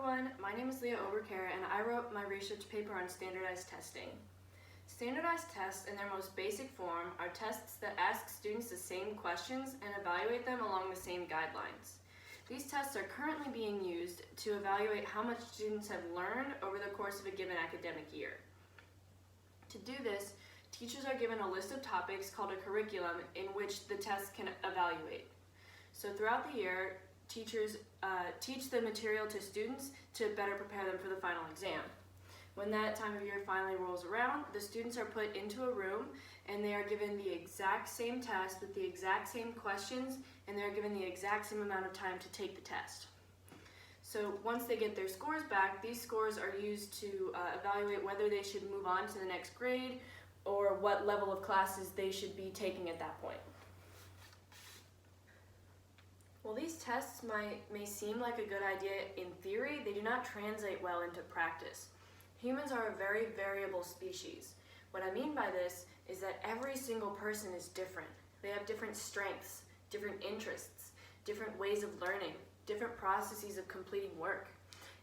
everyone, my name is Leah Oberkara and I wrote my research paper on standardized testing. Standardized tests in their most basic form are tests that ask students the same questions and evaluate them along the same guidelines. These tests are currently being used to evaluate how much students have learned over the course of a given academic year. To do this, teachers are given a list of topics called a curriculum in which the tests can evaluate. So throughout the year, teachers teach the material to students to better prepare them for the final exam. When that time of year finally rolls around, the students are put into a room and they are given the exact same test with the exact same questions, and they're given the exact same amount of time to take the test. So once they get their scores back, these scores are used to evaluate whether they should move on to the next grade or what level of classes they should be taking at that point. While these tests may seem like a good idea in theory, they do not translate well into practice. Humans are a very variable species. What I mean by this is that every single person is different. They have different strengths, different interests, different ways of learning, different processes of completing work.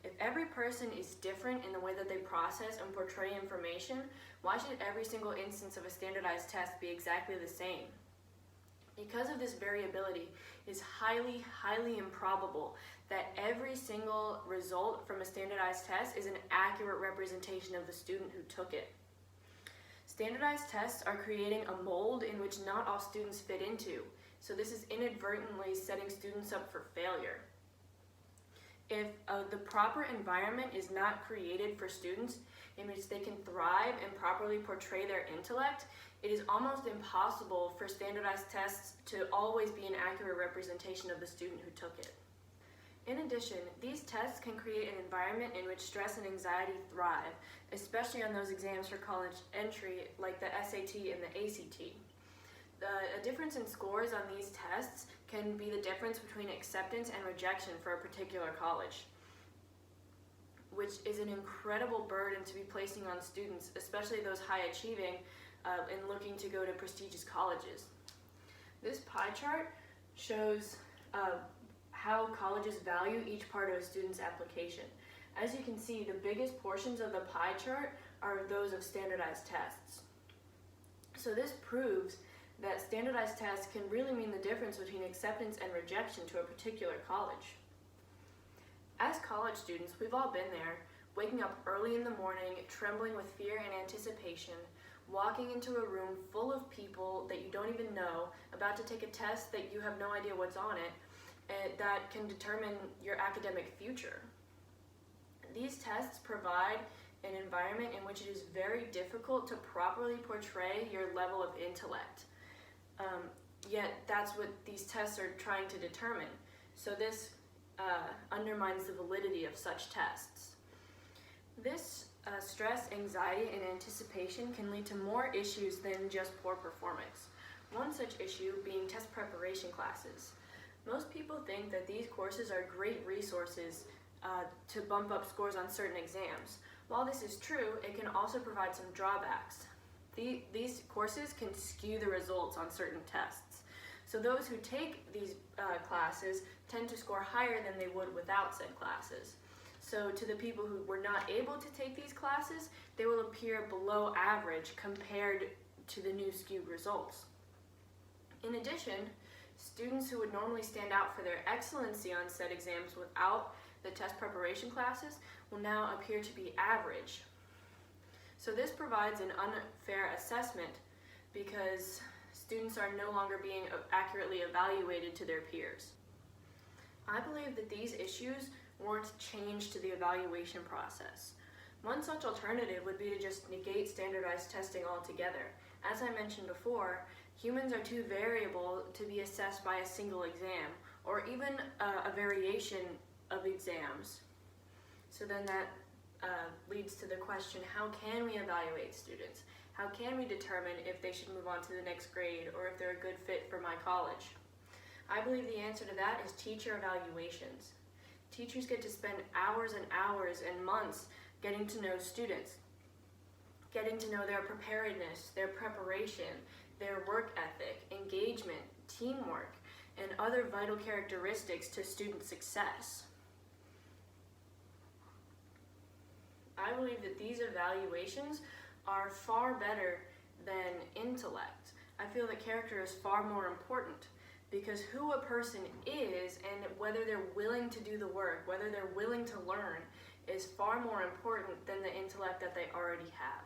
If every person is different in the way that they process and portray information, why should every single instance of a standardized test be exactly the same? Because of this variability, it is highly, highly improbable that every single result from a standardized test is an accurate representation of the student who took it. Standardized tests are creating a mold in which not all students fit into, so this is inadvertently setting students up for failure. If the proper environment is not created for students in which they can thrive and properly portray their intellect, it is almost impossible for standardized tests to always be an accurate representation of the student who took it. In addition, these tests can create an environment in which stress and anxiety thrive, especially on those exams for college entry like the SAT and the ACT. A difference in scores on these tests can be the difference between acceptance and rejection for a particular college, which is an incredible burden to be placing on students, especially those high achieving and looking to go to prestigious colleges. This pie chart shows how colleges value each part of a student's application. As you can see, the biggest portions of the pie chart are those of standardized tests. So this proves that standardized tests can really mean the difference between acceptance and rejection to a particular college. As college students, we've all been there, waking up early in the morning, trembling with fear and anticipation, walking into a room full of people that you don't even know, about to take a test that you have no idea what's on it, and that can determine your academic future. These tests provide an environment in which it is very difficult to properly portray your level of intellect. Yet that's what these tests are trying to determine. So this undermines the validity of such tests. This stress, anxiety, and anticipation can lead to more issues than just poor performance. One such issue being test preparation classes. Most people think that these courses are great resources to bump up scores on certain exams. While this is true, it can also provide some drawbacks. These courses can skew the results on certain tests. So those who take these classes tend to score higher than they would without said classes. So to the people who were not able to take these classes, they will appear below average compared to the new skewed results. In addition, students who would normally stand out for their excellency on said exams without the test preparation classes will now appear to be average. So this provides an unfair assessment because students are no longer being accurately evaluated to their peers. I believe that these issues warrant change to the evaluation process. One such alternative would be to just negate standardized testing altogether. As I mentioned before, humans are too variable to be assessed by a single exam, or even a variation of exams. So then that leads to the question, how can we evaluate students? How can we determine if they should move on to the next grade or if they're a good fit for my college? I believe the answer to that is teacher evaluations. Teachers get to spend hours and hours and months getting to know students, getting to know their preparedness, their preparation, their work ethic, engagement, teamwork, and other vital characteristics to student success. I believe that these evaluations are far better than intellect. I feel that character is far more important because who a person is and whether they're willing to do the work, whether they're willing to learn, is far more important than the intellect that they already have.